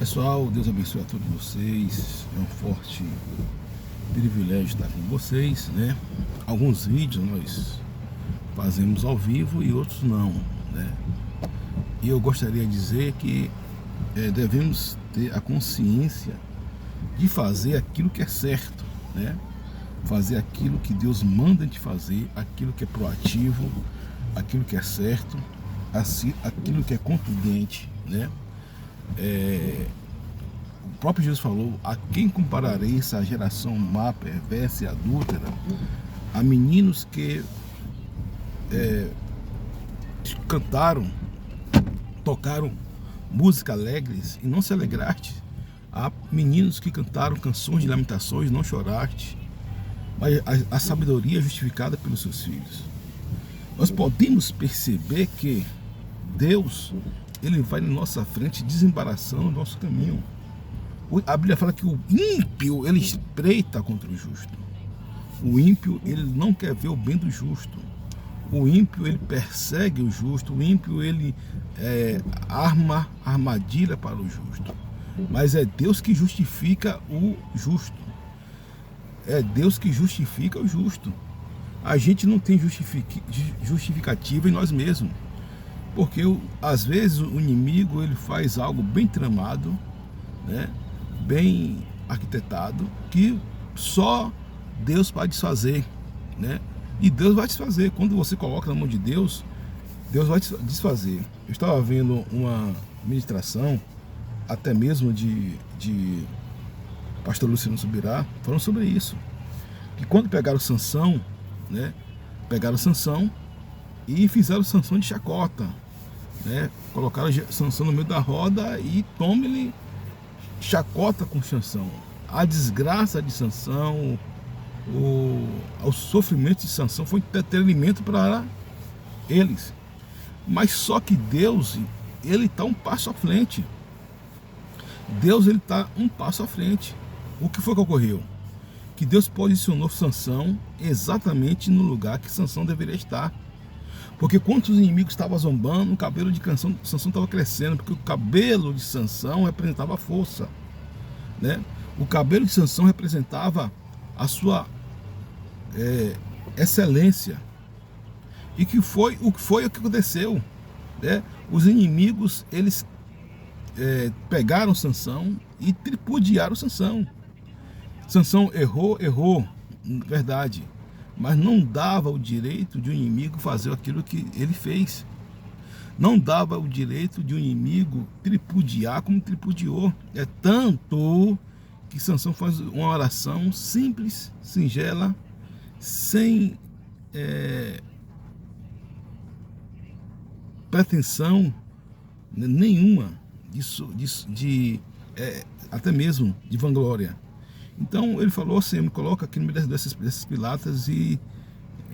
Pessoal, Deus abençoe a todos vocês. É um forte privilégio estar com vocês, né? Alguns vídeos nós fazemos ao vivo e outros não, né? E eu gostaria de dizer que devemos ter a consciência de fazer aquilo que é certo, né? Fazer aquilo que Deus manda a gente fazer, aquilo que é proativo, aquilo que é certo, aquilo que é contundente, né? O próprio Jesus falou: a quem compararei essa geração má, perversa e adúltera? A meninos que cantaram, tocaram músicas alegres e não se alegraste. Há meninos que cantaram canções de lamentações e não choraste. Mas a sabedoria é justificada pelos seus filhos. Nós podemos perceber que Deus, Ele vai na nossa frente desembaraçando o nosso caminho. A Bíblia fala que o ímpio, ele espreita contra o justo. O ímpio, ele não quer ver o bem do justo. O ímpio, ele persegue o justo. O ímpio, ele arma armadilha para o justo. Mas é Deus que justifica o justo. É Deus que justifica o justo. A gente não tem justificativa em nós mesmos. Porque às vezes o inimigo, ele faz algo bem tramado, né? Bem arquitetado, que só Deus pode desfazer, né? E Deus vai desfazer. Quando você coloca na mão de Deus, Deus vai desfazer. Eu estava vendo uma ministração, até mesmo de pastor Luciano Subirá, falando sobre isso. Que quando pegaram Sansão, né? Pegaram Sansão e fizeram Sansão de chacota, né? Colocaram Sansão no meio da roda e tome-lhe chacota com Sansão. A desgraça de Sansão, o sofrimento de Sansão foi entretenimento para eles. Mas só que Deus, ele está um passo à frente. Deus, ele está um passo à frente. O que foi que ocorreu? Que Deus posicionou Sansão exatamente no lugar que Sansão deveria estar. Porque quando os inimigos estavam zombando, o cabelo de Sansão estava crescendo, porque o cabelo de Sansão representava a força, né? O cabelo de Sansão representava a sua excelência. E o que foi o que aconteceu, né? Os inimigos, eles pegaram Sansão e tripudiaram Sansão. Sansão errou, verdade. Mas não dava o direito de um inimigo fazer aquilo que ele fez. Não dava o direito de um inimigo tripudiar como tripudiou. É tanto que Sansão faz uma oração simples, singela, sem pretensão nenhuma, até mesmo de vanglória. Então ele falou assim: me coloca aqui no meio dessas pilatas e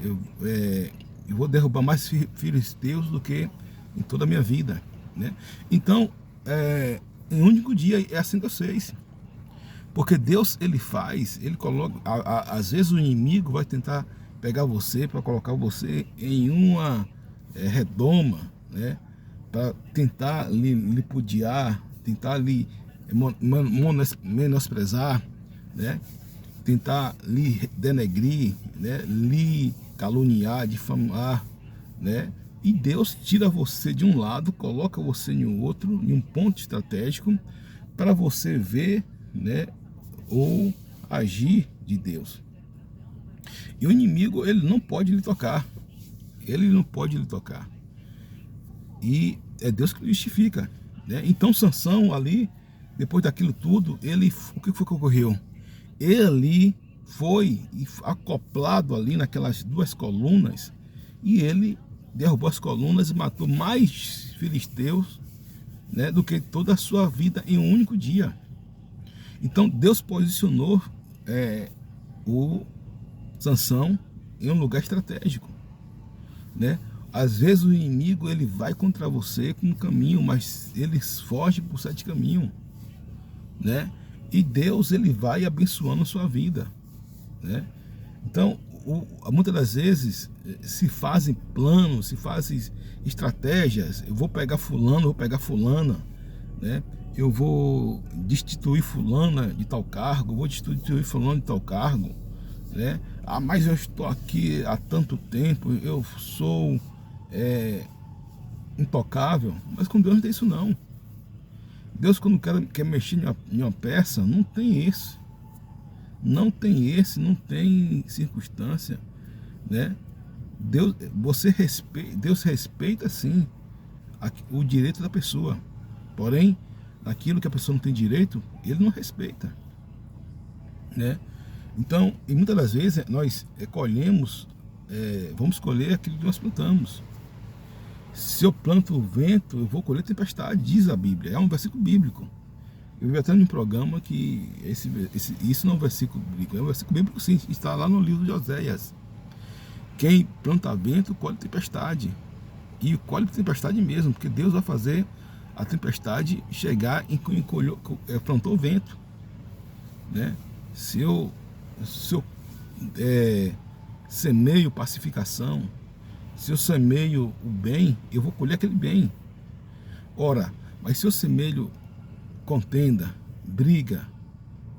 eu vou derrubar mais filhos teus do que em toda a minha vida, né? Então, em um único dia é assim que eu sei. Porque Deus, ele coloca, às vezes o inimigo vai tentar pegar você para colocar você em uma redoma, né? Para tentar lhe pudiar, tentar lhe menosprezar, né? Tentar lhe denegrir, né? Lhe caluniar, difamar, né? E Deus tira você de um lado, coloca você em um outro, em um ponto estratégico, para você ver, né? Ou agir de Deus. E o inimigo, ele não pode lhe tocar. Ele não pode lhe tocar. E é Deus que justifica, né? Então Sansão ali, depois daquilo tudo, o que foi que ocorreu? Ele foi acoplado ali naquelas duas colunas e ele derrubou as colunas e matou mais filisteus, né, do que toda a sua vida em um único dia. Então Deus posicionou o Sansão em um lugar estratégico, né? Às vezes o inimigo, ele vai contra você com um caminho, mas eles fogem por 7 caminhos, né? E Deus, ele vai abençoando a sua vida, né? Então, muitas das vezes se fazem planos, se fazem estratégias. Eu vou pegar fulano, vou pegar fulana, né? eu vou destituir fulana de tal cargo, vou destituir fulano de tal cargo, né? Ah, mas eu estou aqui há tanto tempo, eu sou intocável. Mas com Deus não tem isso não. Deus, quando quer mexer em uma peça, não tem esse. Não tem circunstância, né? Deus respeita sim o direito da pessoa. Porém, aquilo que a pessoa não tem direito, ele não respeita, né? Então, e muitas das vezes nós colhemos, vamos colher aquilo que nós plantamos. Se eu planto o vento, eu vou colher tempestade, diz a Bíblia. É um versículo bíblico. Eu vi até num programa que isso não é um versículo bíblico, é um versículo bíblico sim, está lá no livro de Oséias. Quem planta vento, colhe tempestade. E colhe tempestade mesmo, porque Deus vai fazer a tempestade chegar em quem plantou o vento, né? Se eu semeio pacificação, se eu semeio o bem, eu vou colher aquele bem. Ora, mas se eu semeio contenda, briga,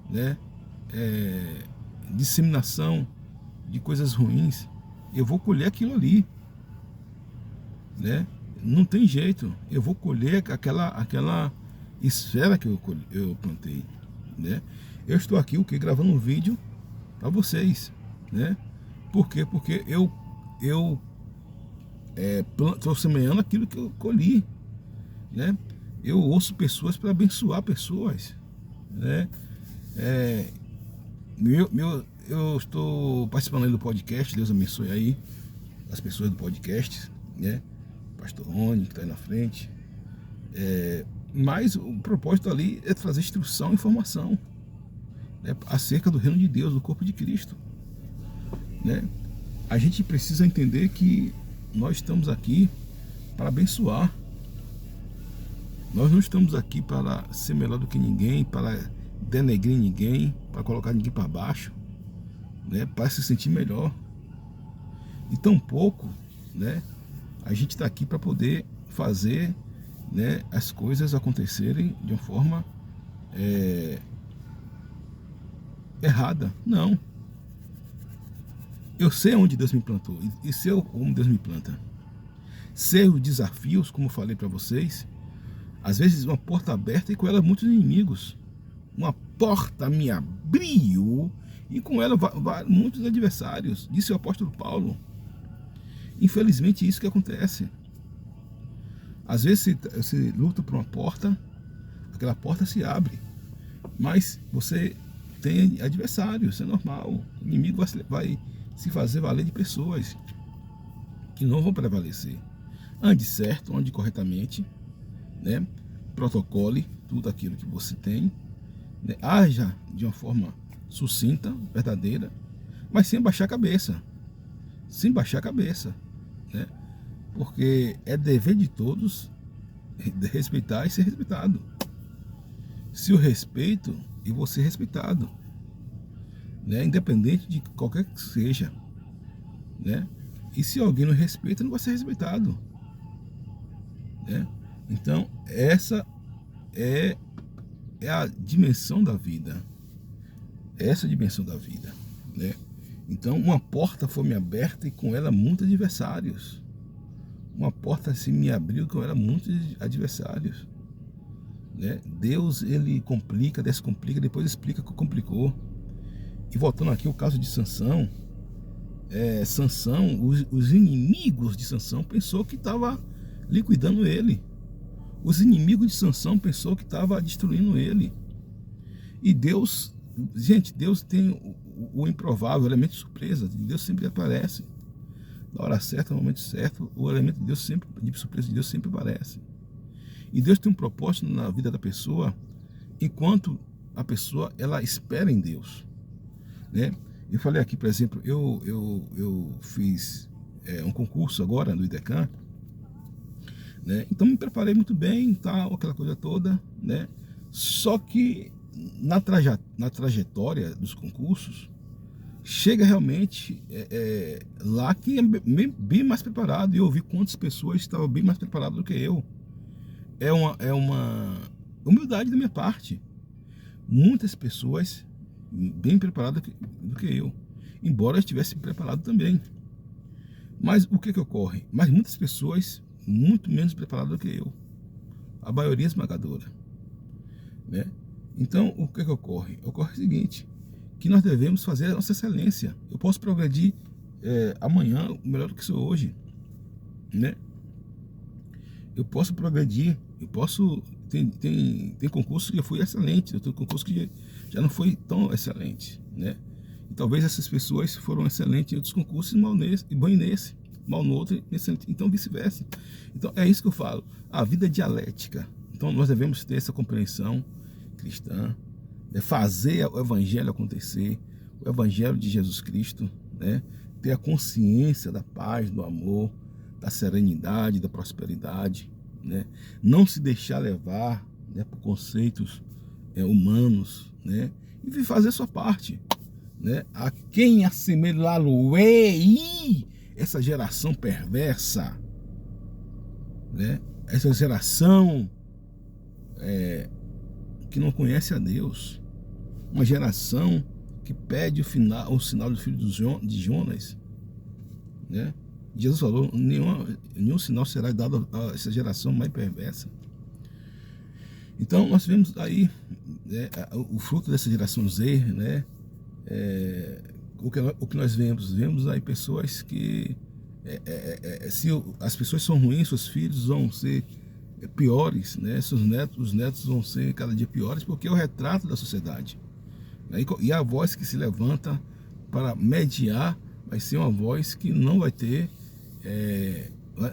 né? Disseminação de coisas ruins, eu vou colher aquilo ali, né? Não tem jeito, eu vou colher aquela esfera que eu plantei, né? Eu estou aqui gravando um vídeo para vocês, né? Por quê? Porque eu estou semeando aquilo que eu colhi, né? Eu ouço pessoas para abençoar pessoas, né? Eu estou participando aí do podcast, Deus abençoe aí as pessoas do podcast, né? Pastor Rony, que está aí na frente. Mas o propósito ali é trazer instrução e informação, né, acerca do reino de Deus, do corpo de Cristo, né? A gente precisa entender que nós estamos aqui para abençoar. Nós não estamos aqui para ser melhor do que ninguém, para denegrir ninguém, para colocar ninguém para baixo, né, para se sentir melhor. E tampouco, né, a gente está aqui para poder fazer, né, as coisas acontecerem de uma forma errada. Não. Eu sei onde Deus me plantou e sei como Deus me planta. Sei os desafios, como eu falei para vocês. Às vezes uma porta aberta e com ela muitos inimigos. Uma porta me abriu e com ela muitos adversários, disse o apóstolo Paulo. Infelizmente isso que acontece. Às vezes você luta por uma porta, aquela porta se abre, mas você tem adversários, isso é normal. O inimigo vai se fazer valer de pessoas que não vão prevalecer. Ande certo, ande corretamente, né? Protocole tudo aquilo que você tem, né? Haja de uma forma sucinta, verdadeira, mas sem baixar a cabeça. Sem baixar a cabeça, né? Porque é dever de todos respeitar e ser respeitado. Se eu respeito, eu vou ser respeitado, né? Independente de qualquer que seja, né? E se alguém não respeita, não vai ser respeitado, né? Então essa é a dimensão da vida. Essa é a dimensão da vida, né? Então uma porta foi me aberta e com ela muitos adversários. Uma porta se me abriu com ela muitos adversários, né? Deus, ele complica, descomplica, depois explica o que complicou. E voltando aqui o caso de Sansão, Sansão, os inimigos de Sansão pensou que estava liquidando ele. Os inimigos de Sansão pensou que estava destruindo ele. E Deus, gente, Deus tem o improvável, o elemento de surpresa. Deus sempre aparece. Na hora certa, no momento certo, o elemento de Deus sempre, de surpresa de Deus sempre aparece. E Deus tem um propósito na vida da pessoa, enquanto a pessoa ela espera em Deus, né? Eu falei aqui, por exemplo, eu fiz um concurso agora no IDECAN, né? Então me preparei muito bem, tal, aquela coisa toda, né? Só que na trajetória dos concursos, chega realmente lá quem é bem mais preparado. E eu vi quantas pessoas estavam bem mais preparadas do que eu. É uma humildade da minha parte. Muitas pessoas bem preparadas do que eu, embora eu estivesse preparado também. Mas o que ocorre? Mas muitas pessoas muito menos preparadas do que eu, a maioria esmagadora, né? Então, o que ocorre? Ocorre o seguinte, que nós devemos fazer a nossa excelência. Eu posso progredir amanhã melhor do que sou hoje, né? Eu posso progredir, eu posso... Tem concurso que eu fui excelente, tem concurso que já não foi tão excelente, né? E talvez essas pessoas foram excelentes em outros concursos e bom nesse, mal no outro, então vice-versa. Então é isso que eu falo, a vida é dialética. Então nós devemos ter essa compreensão cristã, né? Fazer o evangelho acontecer, o evangelho de Jesus Cristo, né? Ter a consciência da paz, do amor, da serenidade, da prosperidade, né? Não se deixar levar, né, por conceitos humanos, né? E fazer a sua parte, né? A quem assemelhá-lo-ei, essa geração perversa, né? Essa geração que não conhece a Deus, uma geração que pede o sinal do filho de Jonas, né? Jesus falou, nenhum sinal será dado a essa geração mais perversa. Então nós vemos aí, né, o fruto dessa geração Z, né? O que nós vemos aí pessoas que, se as pessoas são ruins, seus filhos vão ser piores, né? Os netos vão ser cada dia piores, porque é o retrato da sociedade, né? E a voz que se levanta para mediar vai ser uma voz que não vai ter,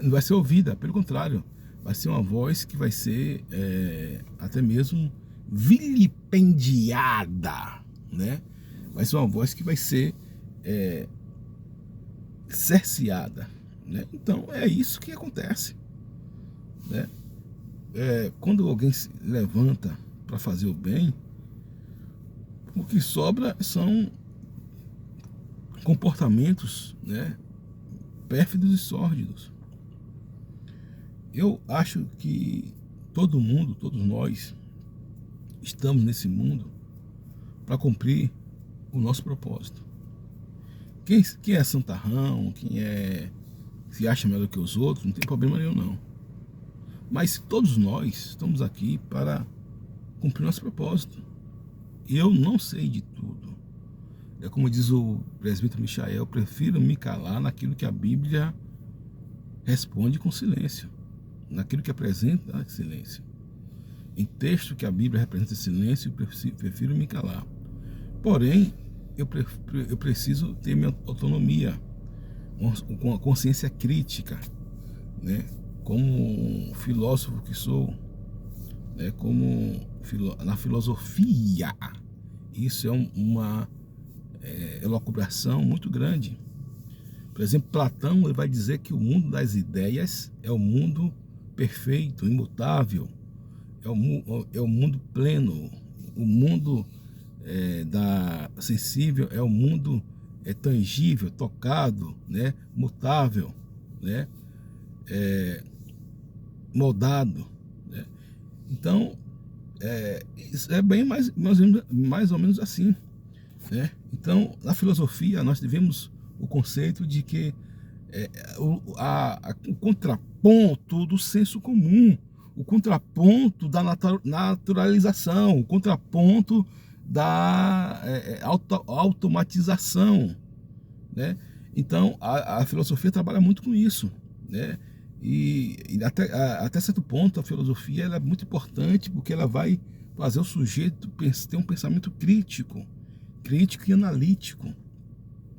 não vai ser ouvida, pelo contrário, vai ser uma voz que vai ser até mesmo vilipendiada, né? Vai ser uma voz que vai ser cerceada, né? Então é isso que acontece, né? Quando alguém se levanta para fazer o bem, o que sobra são comportamentos, né, pérfidos e sórdidos. Eu acho que todo mundo, todos nós, estamos nesse mundo para cumprir o nosso propósito. Quem é santarrão, quem se acha melhor que os outros, não tem problema nenhum não. Mas todos nós estamos aqui para cumprir nosso propósito. Eu não sei de tudo. É como diz o presbítero Michael, eu prefiro me calar naquilo que a Bíblia responde com silêncio, naquilo que apresenta silêncio. Em texto que a Bíblia representa silêncio, eu prefiro me calar. Porém, eu preciso ter minha autonomia, com a consciência crítica, né? Como filósofo que sou, né? Na filosofia, isso é uma elucubração muito grande. Por exemplo, Platão, ele vai dizer que o mundo das ideias é o mundo perfeito, imutável, é o mundo pleno, o mundo sensível é o mundo tangível, tocado, né? Mutável, né? Moldado, né? Então, isso é bem mais ou menos assim, né? Então, na filosofia, nós tivemos o conceito de que o contraponto do senso comum, o contraponto da naturalização, o contraponto da automatização, né? Então, a filosofia trabalha muito com isso, né? E até certo ponto a filosofia ela é muito importante porque ela vai fazer o sujeito ter um pensamento crítico e analítico,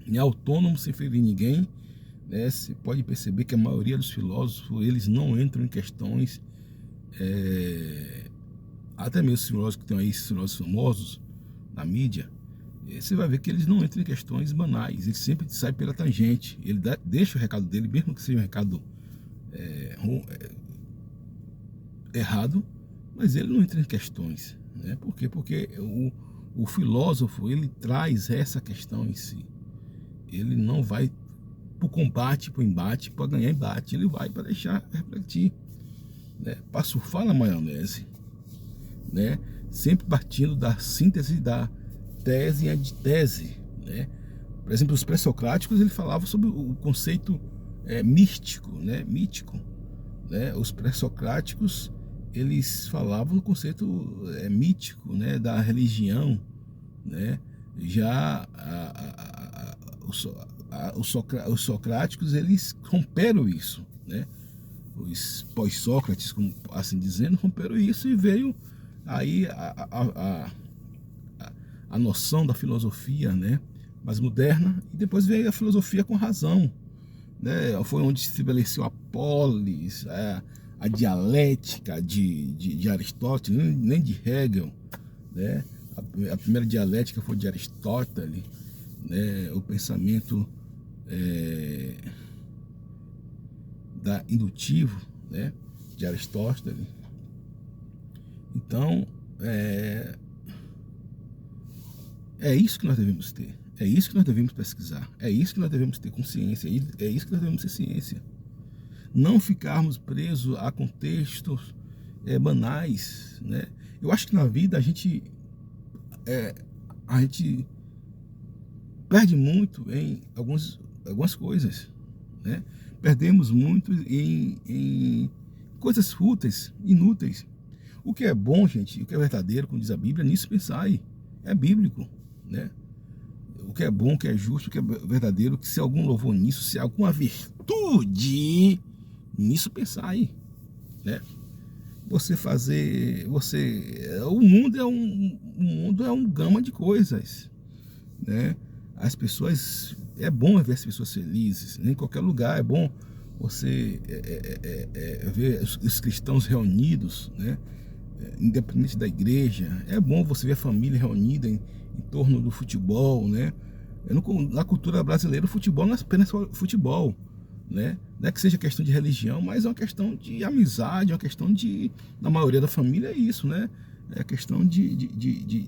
né? Autônomo, sem ferir ninguém, né? Você pode perceber que a maioria dos filósofos eles não entram em questões, até mesmo os filósofos que tem aí, esses filósofos famosos na mídia, você vai ver que eles não entram em questões banais, eles sempre saem pela tangente, ele deixa o recado dele, mesmo que seja um recado errado, mas ele não entra em questões, né? Por quê? Porque o filósofo, ele traz essa questão em si, ele não vai para o combate, para o embate, para ganhar embate, ele vai para deixar refletir, né? Para surfar na maionese. né? Sempre partindo da síntese da tese e antitese, né? Por exemplo, os pré-socráticos, ele falava sobre o conceito místico, né? Mítico, né? Os pré-socráticos, eles falavam do conceito mítico, né? Da religião, né? Já os socráticos, eles romperam isso, né? Os pós-Sócrates, como assim dizendo, romperam isso e veio aí a noção da filosofia, né? Mais moderna, e depois veio a filosofia com razão, né? Foi onde se estabeleceu a polis, a dialética de Aristóteles, nem de Hegel, né? A primeira dialética foi de Aristóteles, né? O pensamento indutivo, né? De Aristóteles. Então, é isso que nós devemos ter, é isso que nós devemos pesquisar, é isso que nós devemos ter consciência, é isso que nós devemos ter ciência. Não ficarmos presos a contextos banais, né? Eu acho que na vida a gente perde muito em algumas coisas, né? Perdemos muito em coisas fúteis, inúteis. O que é bom, gente, o que é verdadeiro, como diz a Bíblia, nisso pensai. É bíblico, né? O que é bom, o que é justo, o que é verdadeiro, que se algum louvor nisso, se alguma virtude nisso, pensai, né? O mundo é um gama de coisas, né? As pessoas, é bom ver as pessoas felizes, né? Em qualquer lugar é bom você ver os cristãos reunidos, né? Independente da igreja, é bom você ver a família reunida em torno do futebol, né? Na cultura brasileira, o futebol não é apenas futebol, né? Não é que seja questão de religião, mas é uma questão de amizade, é uma questão na maioria da família é isso, né? É questão de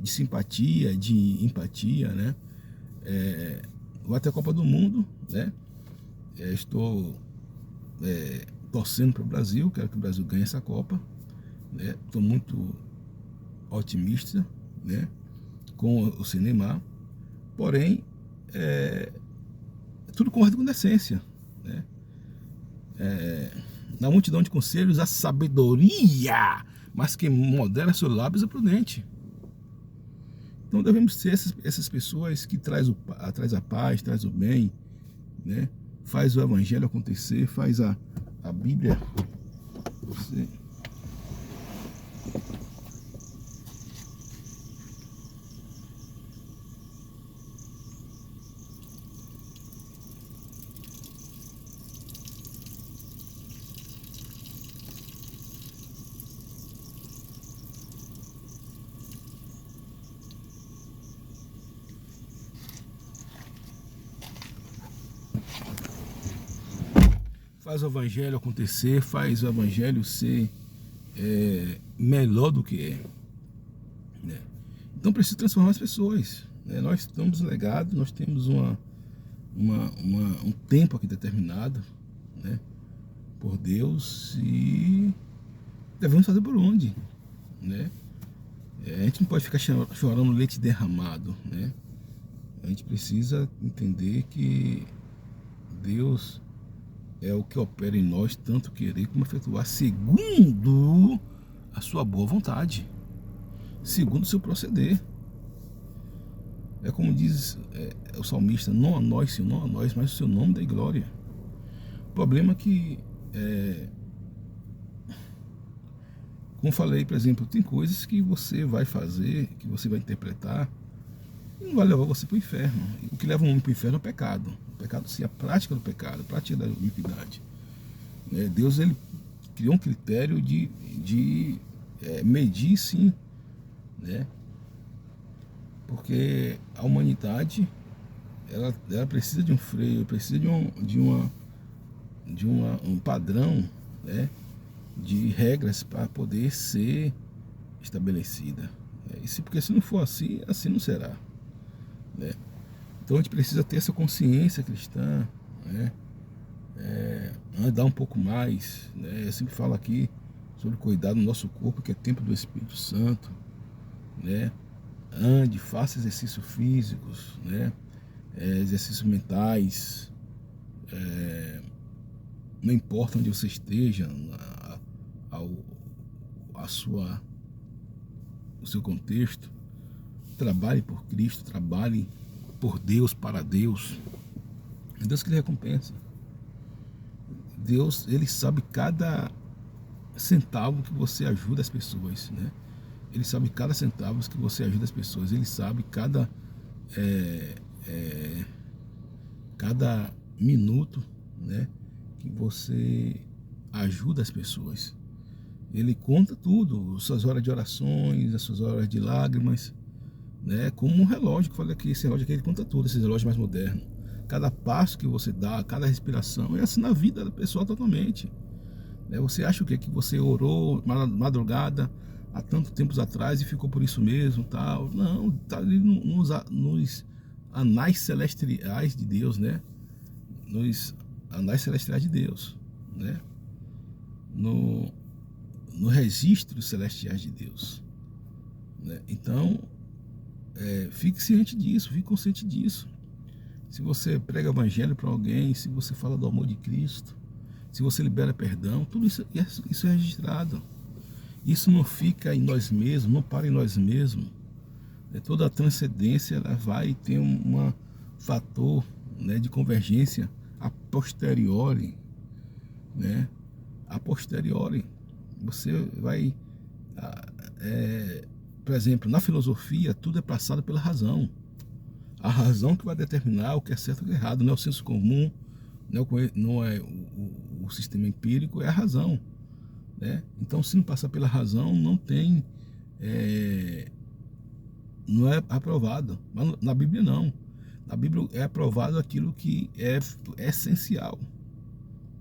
simpatia, de empatia, né? Vai ter a Copa do Mundo, né? Estou torcendo para o Brasil, quero que o Brasil ganhe essa Copa, né? Estou muito otimista, né? Com o cinema, porém, tudo com ordem e com decência, né? Na multidão de conselhos, a sabedoria, mas quem modera seus lábios é prudente. Então devemos ser essas pessoas que traz a paz, traz o bem, né? Faz o evangelho acontecer, faz a Bíblia. Faz o evangelho acontecer, faz o evangelho ser melhor do que é, né? Então precisa transformar as pessoas, né? Nós estamos legados, nós temos um tempo aqui determinado, né? Por Deus, e devemos fazer por onde, né? A gente não pode ficar chorando leite derramado, né? A gente precisa entender que Deus é o que opera em nós, tanto querer como efetuar, segundo a sua boa vontade, segundo o seu proceder. É como diz o salmista: não a nós, Senhor, não a nós, mas o seu nome dê glória. O problema é que, como falei, por exemplo, tem coisas que você vai fazer, que você vai interpretar, e não vai levar você para o inferno. O que leva um homem para o inferno é o pecado. O pecado, sim, a prática do pecado, a prática da iniquidade. Deus, ele criou um critério de medir, sim, né? Porque a humanidade, ela precisa de um freio, precisa de um padrão, né? De regras para poder ser estabelecida. Porque se não for assim, assim não será, né? Então a gente precisa ter essa consciência cristã, né? Andar um pouco mais, né? Eu sempre falo aqui sobre cuidar do nosso corpo, que é templo do Espírito Santo, né? Ande, faça exercícios físicos, né? Exercícios mentais, não importa onde você esteja, a sua, o seu contexto, trabalhe por Cristo, trabalhe por Deus, para Deus. É Deus que lhe recompensa. Deus, Ele sabe cada centavo que você ajuda as pessoas, né? Ele sabe cada centavo que você ajuda as pessoas. Ele sabe cada minuto, né, que você ajuda as pessoas. Ele conta tudo, suas horas de orações, as suas horas de lágrimas, né? Como um relógio, que eu falei aqui, esse relógio aqui, ele conta tudo, esse relógio mais moderno. Cada passo que você dá, cada respiração, é assim na vida da pessoa totalmente. Né? Você acha o quê? Que você orou madrugada há tanto tempos atrás e ficou por isso mesmo, tal? Não, tá ali nos anais celestiais de Deus, né? Nos anais celestiais de Deus, né? No registro celestiais de Deus, né? Então, fique ciente disso, fique consciente disso. Se você prega o evangelho para alguém, se você fala do amor de Cristo, se você libera perdão, tudo isso é registrado. Isso não fica em nós mesmos, não para em nós mesmos. Toda a transcendência ela vai ter um fator, né, de convergência a posteriori, né? A posteriori. Você vai, por exemplo, na filosofia, tudo é passado pela razão. A razão que vai determinar o que é certo e o que é errado, não é o senso comum, não é o sistema empírico, é a razão, né? Então, se não passar pela razão, não tem, não é aprovado. Mas na Bíblia não. Na Bíblia é aprovado aquilo que é essencial,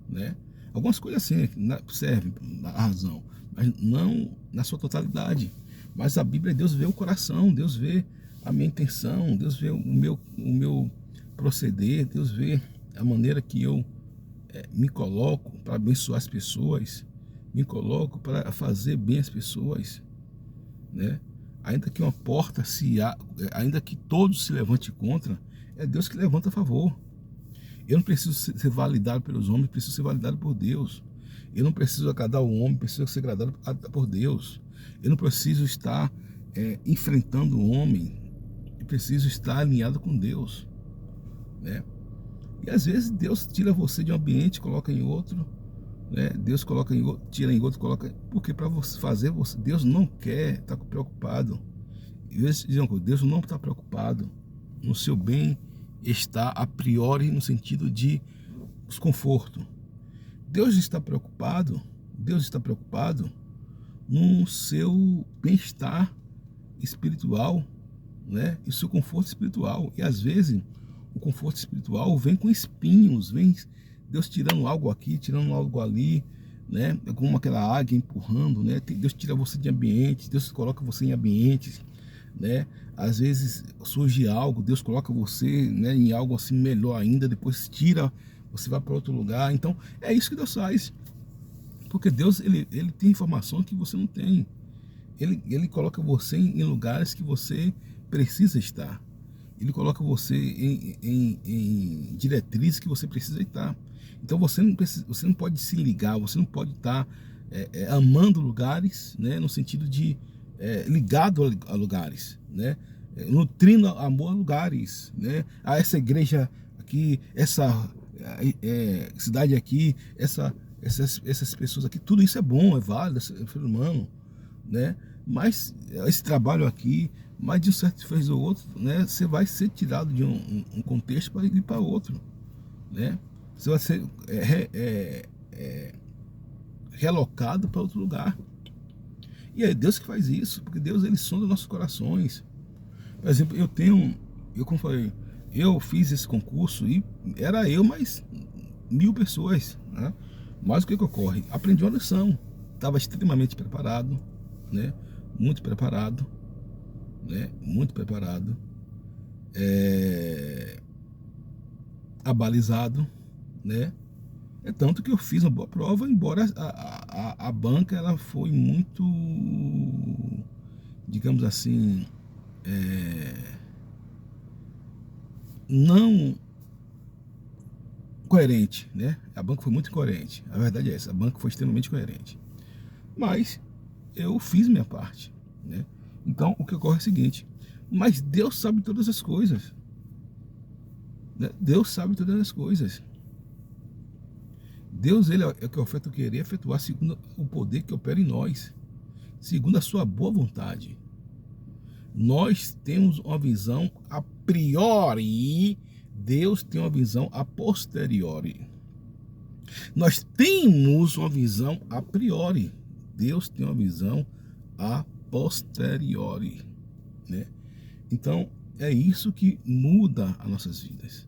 né? Algumas coisas assim servem a razão, mas não na sua totalidade. Mas a Bíblia, Deus vê o coração, Deus vê a minha intenção, Deus vê o meu proceder, Deus vê a maneira que eu me coloco para abençoar as pessoas, me coloco para fazer bem as pessoas, né? Ainda que uma porta ainda que todos se levante contra, é Deus que levanta a favor. Eu não preciso ser validado pelos homens, preciso ser validado por Deus. Eu não preciso agradar o homem, preciso ser agradado por Deus. Eu não preciso estar enfrentando o homem, eu preciso estar alinhado com Deus, né? E às vezes Deus tira você de um ambiente, coloca em outro, né? Deus coloca em outro, tira em outro, coloca, porque para você fazer, Deus não quer estar preocupado. Deus não está preocupado no seu bem-estar a priori, no sentido de desconforto. Deus está preocupado no seu bem-estar espiritual, né? E o seu conforto espiritual. E às vezes o conforto espiritual vem com espinhos, vem Deus tirando algo aqui, tirando algo ali, né? Como aquela águia empurrando, né? Deus tira você de ambientes, Deus coloca você em ambientes, né? Às vezes surge algo, Deus coloca você, né, em algo assim melhor ainda, depois tira, você vai para outro lugar. Então é isso que Deus faz, porque Deus ele tem informação que você não tem. Ele coloca você em lugares que você precisa estar. Ele coloca você em diretrizes que você precisa estar. Então você não pode se ligar, você não pode estar amando lugares, né, no sentido de ligado a lugares, né, nutrindo amor a lugares, né, a essa igreja aqui, essa cidade aqui, essas pessoas aqui, tudo isso é bom, é válido, é ser humano, né? Mas esse trabalho aqui, mas de um certo fez ou outro, né? Você vai ser tirado de um contexto para ir para outro, né? Você vai ser relocado para outro lugar. E é Deus que faz isso, porque Deus ele sonda nossos corações. Por exemplo, como falei, eu fiz esse concurso e era eu mais 1000 pessoas, né? Mas o que ocorre? Aprendi uma lição, estava extremamente preparado, né? Muito preparado, né? Muito preparado, abalizado, né? É tanto que eu fiz uma boa prova, embora a banca ela foi muito, digamos assim, não coerente, né? A banca foi muito coerente. A verdade é essa, a banca foi extremamente coerente. Mas eu fiz minha parte, né? Então o que ocorre é o seguinte: mas Deus sabe todas as coisas, né? Deus sabe todas as coisas. Deus, ele é o que oferta o querer efetuar segundo o poder que opera em nós, segundo a sua boa vontade. Nós temos uma visão a priori, Deus tem uma visão a posteriori. Nós temos uma visão a priori, Deus tem uma visão a posteriori, né? Então, é isso que muda as nossas vidas.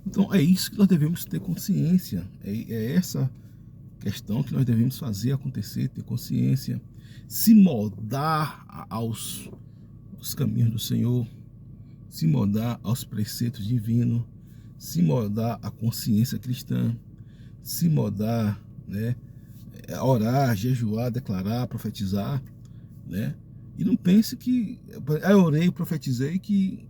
Então, é isso que nós devemos ter consciência. É essa questão que nós devemos fazer acontecer, ter consciência, se moldar aos caminhos do Senhor, se moldar aos preceitos divinos, se moldar à consciência cristã, se moldar, né, a orar, jejuar, declarar, profetizar, né? E não pense que eu orei, profetizei, que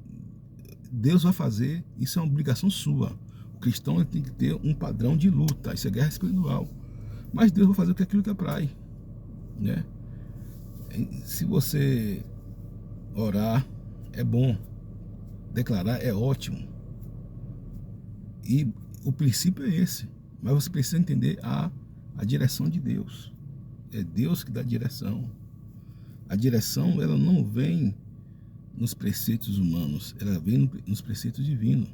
Deus vai fazer. Isso é uma obrigação sua. O cristão ele tem que ter um padrão de luta. Isso é guerra espiritual. Mas Deus vai fazer aquilo que aprai, né? Se você orar, é bom. Declarar é ótimo. E o princípio é esse. Mas você precisa entender a direção de Deus. É Deus que dá a direção. A direção, ela não vem nos preceitos humanos, ela vem nos preceitos divinos.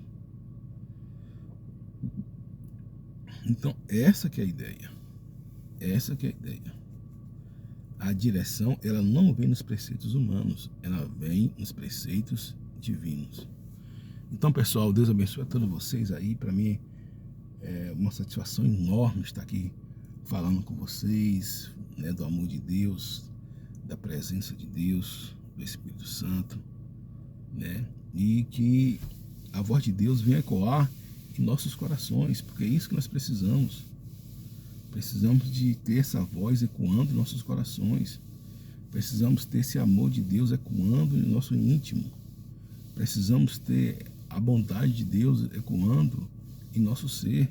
Então, essa que é a ideia. Essa que é a ideia. A direção, ela não vem nos preceitos humanos, ela vem nos preceitos divinos. Então, pessoal, Deus abençoe a todos vocês aí. Para mim é uma satisfação enorme estar aqui falando com vocês, né, do amor de Deus, da presença de Deus, do Espírito Santo, né? E que a voz de Deus venha ecoar em nossos corações, porque é isso que nós precisamos. Precisamos de ter essa voz ecoando em nossos corações. Precisamos ter esse amor de Deus ecoando no nosso íntimo. Precisamos ter a bondade de Deus ecoando em nosso ser.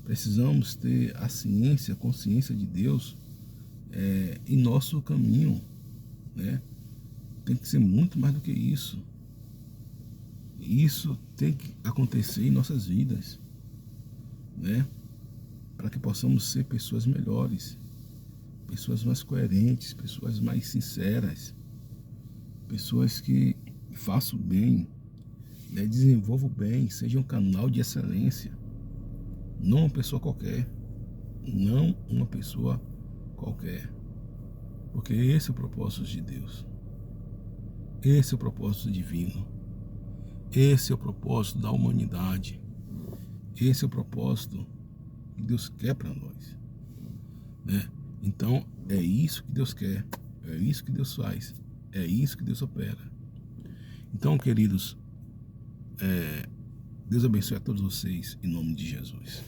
Precisamos ter a ciência, a consciência de Deus em nosso caminho, né? Tem que ser muito mais do que isso. Isso tem que acontecer em nossas vidas, né? Para que possamos ser pessoas melhores, pessoas mais coerentes, pessoas mais sinceras, pessoas que façam o bem, né? Desenvolvam o bem, sejam um canal de excelência. Não uma pessoa qualquer, não uma pessoa qualquer, porque esse é o propósito de Deus, esse é o propósito divino, esse é o propósito da humanidade, esse é o propósito que Deus quer para nós, né? Então é isso que Deus quer, é isso que Deus faz, é isso que Deus opera. Então, queridos, Deus abençoe a todos vocês em nome de Jesus.